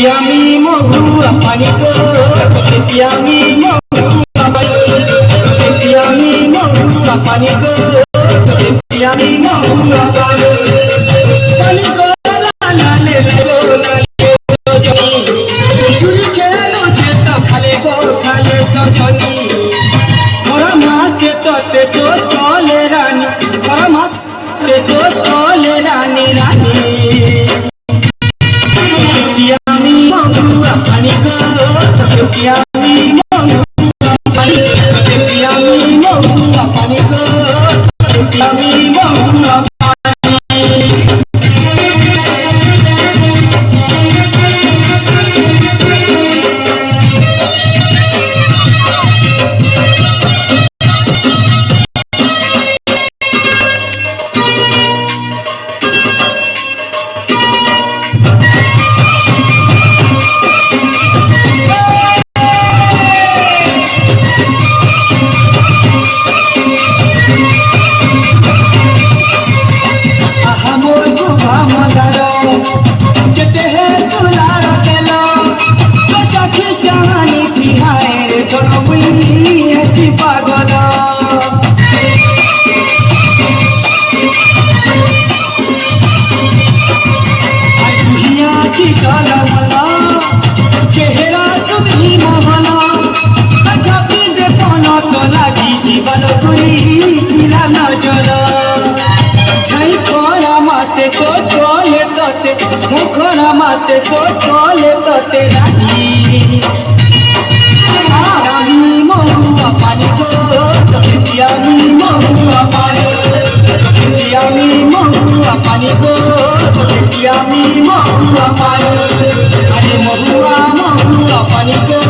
Yummy mohua paniko, yummy mohua paniko, yummy mohua paniko, yummy mohua paniko, la le jani, churi khelo cheta khale sajani, thora mas te sos kole rani, thora mas te sos kole rani rani. से सोच कोले तो तेरा ही आरामी महुआ पानी को तो पियामी महुआ पानी पियामी महुआ पानी को तो पियामी महुआ पानी अरे महुआ पानी को